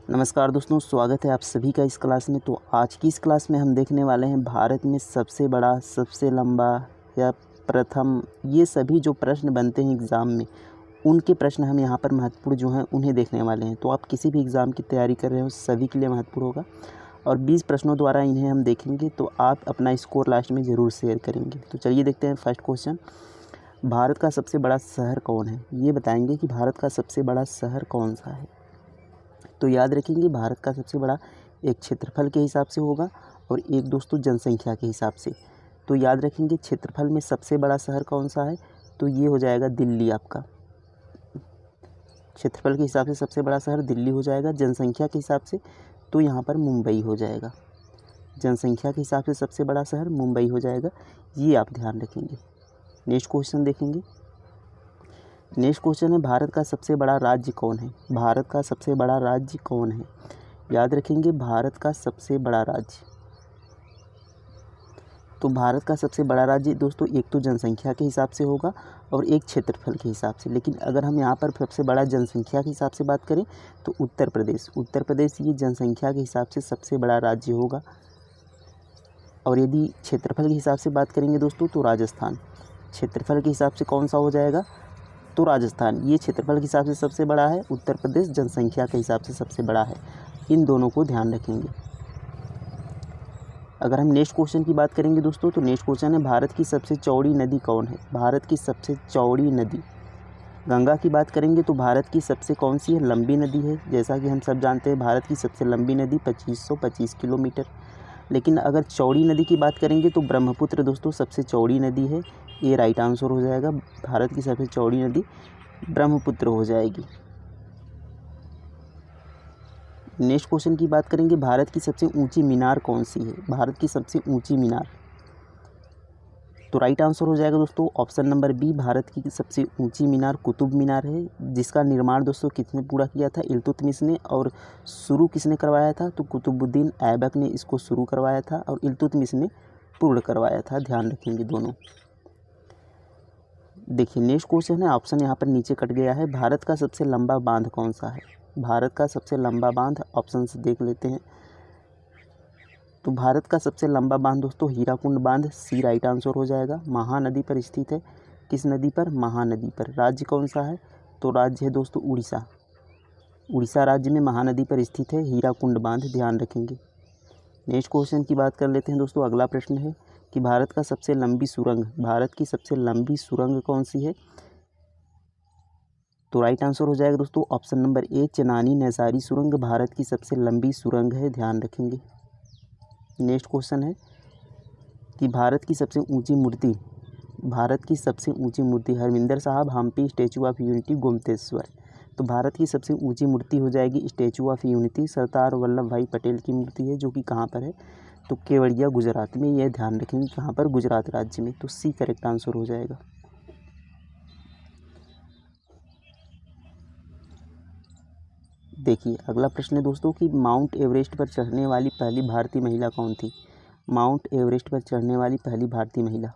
नमस्कार दोस्तों, स्वागत है आप सभी का इस क्लास में। तो आज की इस क्लास में हम देखने वाले हैं भारत में सबसे बड़ा, सबसे लंबा या प्रथम, ये सभी जो प्रश्न बनते हैं एग्ज़ाम में, उनके प्रश्न हम यहाँ पर महत्वपूर्ण जो हैं उन्हें देखने वाले हैं। तो आप किसी भी एग्ज़ाम की तैयारी कर रहे हो सभी के लिए महत्वपूर्ण होगा और 20 प्रश्नों द्वारा इन्हें हम देखेंगे, तो आप अपना स्कोर लास्ट में ज़रूर शेयर करेंगे। तो चलिए देखते हैं फर्स्ट क्वेश्चन। भारत का सबसे बड़ा शहर कौन है? ये बताएंगे कि भारत का सबसे बड़ा शहर कौन सा है। तो याद रखेंगे भारत का सबसे बड़ा एक क्षेत्रफल के हिसाब से होगा और एक दोस्तों जनसंख्या के हिसाब से। तो याद रखेंगे क्षेत्रफल में सबसे बड़ा शहर कौन सा है, तो ये हो जाएगा दिल्ली। आपका क्षेत्रफल के हिसाब से सबसे बड़ा शहर दिल्ली हो जाएगा। जनसंख्या के हिसाब से तो यहाँ पर मुंबई हो जाएगा। जनसंख्या के हिसाब से सबसे बड़ा शहर मुंबई हो जाएगा, ये आप ध्यान रखेंगे। नेक्स्ट क्वेश्चन देखेंगे। नेक्स्ट क्वेश्चन है, भारत का सबसे बड़ा राज्य कौन है? भारत का सबसे बड़ा राज्य कौन है? याद रखेंगे भारत का सबसे बड़ा राज्य। तो भारत का सबसे बड़ा राज्य दोस्तों एक तो जनसंख्या के हिसाब से होगा और एक क्षेत्रफल के हिसाब से। लेकिन अगर हम यहाँ पर सबसे बड़ा जनसंख्या के हिसाब से बात करें तो उत्तर प्रदेश ये जनसंख्या के हिसाब से सबसे बड़ा राज्य होगा। और यदि क्षेत्रफल के हिसाब से बात करेंगे दोस्तों तो राजस्थान क्षेत्रफल के हिसाब से कौन सा हो जाएगा, तो राजस्थान ये क्षेत्रफल के हिसाब से सबसे बड़ा है। उत्तर प्रदेश जनसंख्या के हिसाब से सबसे बड़ा है। इन दोनों को ध्यान रखेंगे। अगर हम नेक्स्ट क्वेश्चन की बात करेंगे दोस्तों तो नेक्स्ट क्वेश्चन है, भारत की सबसे चौड़ी नदी कौन है? भारत की सबसे चौड़ी नदी, गंगा की बात करेंगे तो भारत की सबसे कौन सी है लंबी नदी है? जैसा कि हम सब जानते हैं भारत की सबसे लंबी नदी 2525 किलोमीटर। लेकिन अगर चौड़ी नदी की बात करेंगे तो ब्रह्मपुत्र दोस्तों सबसे चौड़ी नदी है। ये राइट आंसर हो जाएगा। भारत की सबसे चौड़ी नदी ब्रह्मपुत्र हो जाएगी। नेक्स्ट क्वेश्चन की बात करेंगे, भारत की सबसे ऊंची मीनार कौन सी है? भारत की सबसे ऊंची मीनार, तो राइट आंसर हो जाएगा दोस्तों ऑप्शन नंबर बी। भारत की सबसे ऊंची मीनार कुतुब मीनार है, जिसका निर्माण दोस्तों किसने पूरा किया था? इल्तुतमिश ने। और शुरू किसने करवाया था? तो कुतुबुद्दीन ऐबक ने इसको शुरू करवाया था और इल्तुतमिश ने पूर्ण करवाया था। ध्यान रखेंगे दोनों। देखिए नेक्स्ट क्वेश्चन है, ऑप्शन यहाँ पर नीचे कट गया है। भारत का सबसे लंबा बांध कौन सा है? भारत का सबसे लंबा बांध, ऑप्शन से देख लेते हैं। तो भारत का सबसे लंबा बांध दोस्तों हीराकुंड बांध, सी राइट आंसर हो जाएगा। महानदी पर स्थित है। किस नदी पर? महानदी पर। राज्य कौन सा है? तो राज्य है दोस्तों उड़ीसा। उड़ीसा राज्य में महानदी पर स्थित है हीराकुंड बांध, ध्यान रखेंगे। नेक्स्ट क्वेश्चन की बात कर लेते हैं दोस्तों। अगला प्रश्न है कि भारत का सबसे लंबी सुरंग, भारत की सबसे लंबी सुरंग कौन सी है? तो राइट आंसर हो जाएगा दोस्तों option number A, Chenani Nashri सुरंग भारत की सबसे लंबी सुरंग है, ध्यान रखेंगे। नेक्स्ट क्वेश्चन है कि भारत की सबसे ऊंची मूर्ति, भारत की सबसे ऊंची मूर्ति Harmandir Sahib, Hampi, statue of unity, Gomateshwara. तो भारत की सबसे ऊंची मूर्ति हो जाएगी statue of unity, Sardar Vallabhbhai Patel की मूर्ति है, जो कि कहाँ पर है? तो केवड़िया गुजरात में। यह ध्यान रखेंगे कहाँ पर? गुजरात राज्य में। तो सी करेक्ट आंसर हो जाएगा। देखिए अगला प्रश्न है दोस्तों कि माउंट एवरेस्ट पर चढ़ने वाली पहली भारतीय महिला कौन थी? माउंट एवरेस्ट पर चढ़ने वाली पहली भारतीय महिला,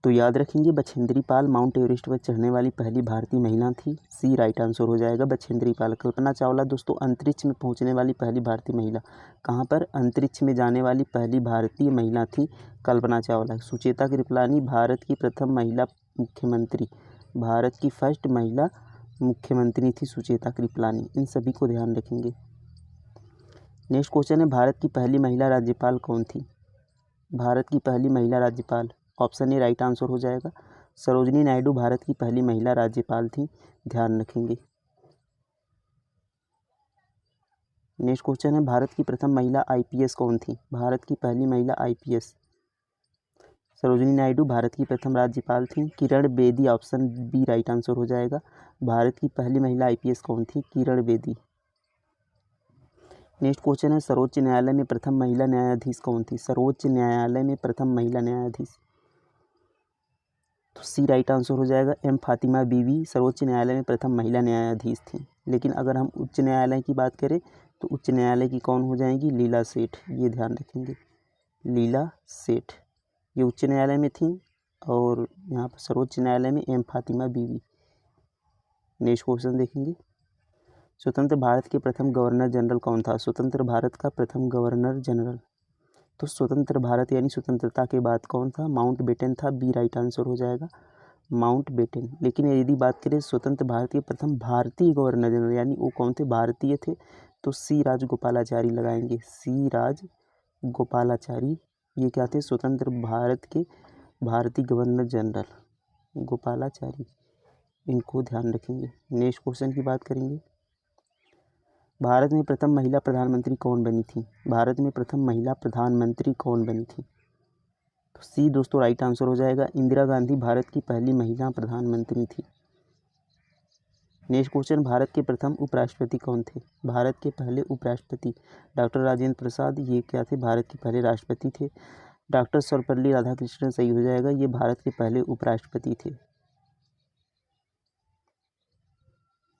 तो याद रखेंगे बछेंद्री पाल माउंट एवरेस्ट पर चढ़ने वाली पहली भारतीय महिला थी, सी राइट आंसर हो जाएगा बछेंद्री पाल। कल्पना चावला दोस्तों अंतरिक्ष में पहुंचने वाली पहली भारतीय महिला, कहां पर? अंतरिक्ष में जाने वाली पहली भारतीय महिला थी कल्पना चावला। सुचेता कृपलानी भारत की प्रथम महिला मुख्यमंत्री, भारत की फर्स्ट महिला मुख्यमंत्री थी सुचेता कृपलानी। इन सभी को ध्यान रखेंगे। नेक्स्ट क्वेश्चन है, भारत की पहली महिला राज्यपाल कौन थी? भारत की पहली महिला राज्यपाल, ऑप्शन ए राइट आंसर हो जाएगा सरोजनी नायडू भारत की पहली महिला राज्यपाल थी, ध्यान रखेंगे। नेक्स्ट क्वेश्चन है, भारत की प्रथम महिला आईपीएस कौन थी? भारत की पहली महिला आईपीएस सरोजनी नायडू भारत की प्रथम राज्यपाल थी। Kiran Bedi, option B right answer हो जाएगा। भारत की पहली महिला आईपीएस कौन थी? किरण बेदी। नेक्स्ट क्वेश्चन है, सर्वोच्च न्यायालय में प्रथम महिला न्यायाधीश कौन थी? सर्वोच्च न्यायालय में प्रथम महिला न्यायाधीश, तो सी राइट आंसर हो जाएगा एम फातिमा बीवी सर्वोच्च न्यायालय में प्रथम महिला न्यायाधीश थी। लेकिन अगर हम उच्च न्यायालय की बात करें तो उच्च न्यायालय की कौन हो जाएंगी? लीला सेठ, ये ध्यान रखेंगे। लीला सेठ ये उच्च न्यायालय में थी और यहाँ पर सर्वोच्च न्यायालय में एम फातिमा बीवी। नेक्स्ट क्वेश्चन देखेंगे। स्वतंत्र भारत के प्रथम गवर्नर जनरल कौन था? स्वतंत्र भारत का प्रथम गवर्नर जनरल, तो स्वतंत्र भारत यानी स्वतंत्रता के बाद कौन था? माउंट बेटन था। बी राइट आंसर हो जाएगा, माउंट बेटन। लेकिन यदि बात करें स्वतंत्र भारत के प्रथम भारतीय गवर्नर जनरल यानी वो कौन थे? भारतीय थे, तो सी राजगोपालाचारी लगाएंगे। सी राजगोपालाचारी ये क्या थे? स्वतंत्र भारत के भारतीय गवर्नर जनरल गोपालाचारी, इनको ध्यान रखेंगे। नेक्स्ट क्वेश्चन की बात करेंगे। भारत में प्रथम महिला प्रधानमंत्री कौन बनी थी? भारत में प्रथम महिला प्रधानमंत्री कौन बनी थी? तो सी दोस्तों राइट आंसर हो जाएगा, इंदिरा गांधी भारत की पहली महिला प्रधानमंत्री थी। नेक्स्ट क्वेश्चन, भारत के प्रथम उपराष्ट्रपति कौन थे? भारत के पहले उपराष्ट्रपति डॉक्टर राजेंद्र प्रसाद, ये क्या थे? भारत के पहले राष्ट्रपति थे। डॉक्टर सर्वपल्ली राधाकृष्णन सही हो जाएगा, ये भारत के पहले उपराष्ट्रपति थे।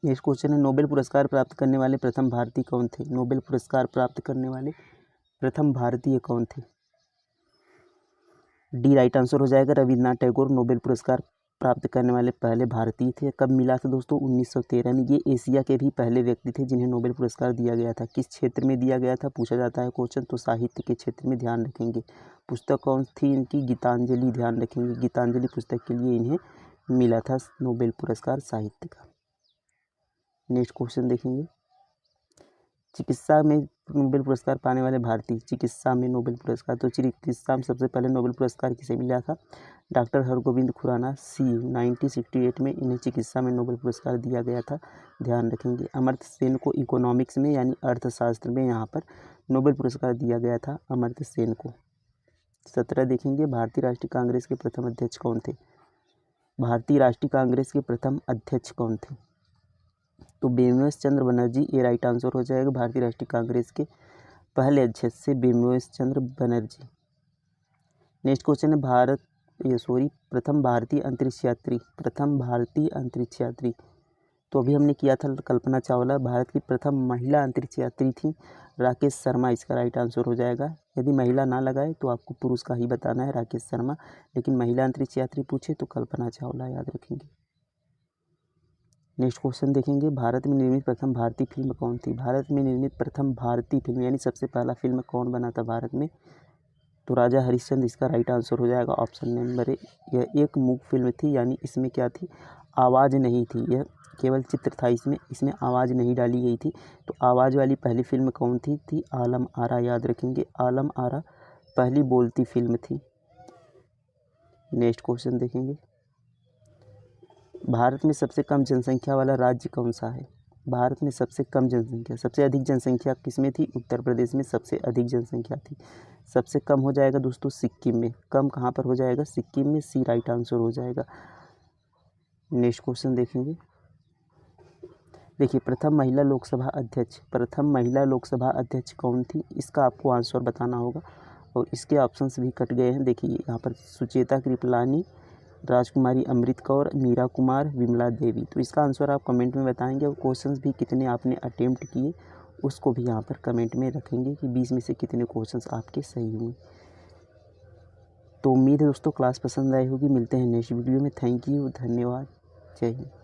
नेक्स्ट क्वेश्चन है, नोबेल पुरस्कार प्राप्त करने वाले प्रथम भारतीय कौन थे? नोबेल पुरस्कार प्राप्त करने वाले प्रथम भारतीय कौन थे? डी राइट आंसर हो जाएगा, रविन्द्रनाथ टैगोर नोबेल पुरस्कार प्राप्त करने वाले पहले भारतीय थे। कब मिला था दोस्तों? 1913 में। ये एशिया के भी पहले व्यक्ति थे जिन्हें नोबेल पुरस्कार दिया गया था। किस क्षेत्र में दिया गया था पूछा जाता है क्वेश्चन, तो साहित्य के क्षेत्र में। ध्यान रखेंगे। पुस्तक कौन थी इनकी? गीतांजलि। ध्यान रखेंगे, गीतांजलि पुस्तक के लिए इन्हें मिला था नोबेल पुरस्कार साहित्य का। नेक्स्ट क्वेश्चन देखेंगे, चिकित्सा में नोबेल पुरस्कार पाने वाले भारतीय। चिकित्सा में नोबेल पुरस्कार, तो चिकित्सा में सबसे पहले नोबेल पुरस्कार किसे मिला था? डॉक्टर हरगोविंद खुराना। सी 1968 में इन्हें चिकित्सा में नोबेल पुरस्कार दिया गया था। ध्यान रखेंगे। अमर्त्य सेन को इकोनॉमिक्स में यानी अर्थशास्त्र में यहाँ पर नोबेल पुरस्कार दिया गया था, अमर्त्य सेन को। 17 देखेंगे, भारतीय राष्ट्रीय कांग्रेस के प्रथम अध्यक्ष कौन थे? भारतीय राष्ट्रीय कांग्रेस के प्रथम अध्यक्ष कौन थे? तो बिमोश चंद्र बनर्जी, ये राइट आंसर हो जाएगा। भारतीय राष्ट्रीय कांग्रेस के पहले अध्यक्ष से बिमोश चंद्र बनर्जी। नेक्स्ट क्वेश्चन है, प्रथम भारतीय अंतरिक्ष यात्री। प्रथम भारतीय अंतरिक्ष यात्री, तो अभी हमने किया था कल्पना चावला। भारत की प्रथम महिला अंतरिक्ष यात्री थी राकेश शर्मा, इसका राइट आंसर हो जाएगा। यदि महिला ना लगाए तो आपको पुरुष का ही बताना है, राकेश शर्मा। लेकिन महिला अंतरिक्ष यात्री पूछे तो कल्पना चावला याद रखेंगे। नेक्स्ट क्वेश्चन देखेंगे, भारत में निर्मित प्रथम भारतीय फिल्म कौन थी? भारत में निर्मित प्रथम भारतीय फिल्म यानी सबसे पहला फिल्म कौन बना था भारत में? तो राजा हरिश्चंद्र, इसका राइट आंसर हो जाएगा ऑप्शन नंबर ए। यह एक मूक फिल्म थी, यानी इसमें क्या थी? आवाज़ नहीं थी, यह केवल चित्र था, इसमें आवाज़ नहीं डाली गई थी। तो आवाज़ वाली पहली फिल्म कौन थी? आलम आरा, याद रखेंगे। आलम आरा पहली बोलती फिल्म थी। नेक्स्ट क्वेश्चन देखेंगे, भारत में सबसे कम जनसंख्या वाला राज्य कौन सा है? भारत में सबसे कम जनसंख्या, सबसे अधिक जनसंख्या किसमें थी? उत्तर प्रदेश में सबसे अधिक जनसंख्या थी। सबसे कम हो जाएगा दोस्तों सिक्किम में। कम कहाँ पर हो जाएगा? सिक्किम में। सी राइट आंसर हो जाएगा। नेक्स्ट क्वेश्चन देखेंगे, देखिए प्रथम महिला लोकसभा अध्यक्ष कौन थी? इसका आपको आंसर बताना होगा और इसके ऑप्शंस भी कट गए हैं। देखिए यहाँ पर सुचेता कृपलानी, राजकुमारी अमृत कौर, मीरा कुमार, विमला देवी। तो इसका आंसर आप कमेंट में बताएंगे और क्वेश्चंस भी कितने आपने अटेम्प्ट किए उसको भी यहाँ पर कमेंट में रखेंगे कि 20 में से कितने क्वेश्चंस आपके सही हुए। तो उम्मीद है दोस्तों क्लास पसंद आई होगी। मिलते हैं नेक्स्ट वीडियो में। थैंक यू, धन्यवाद, जय हिंद।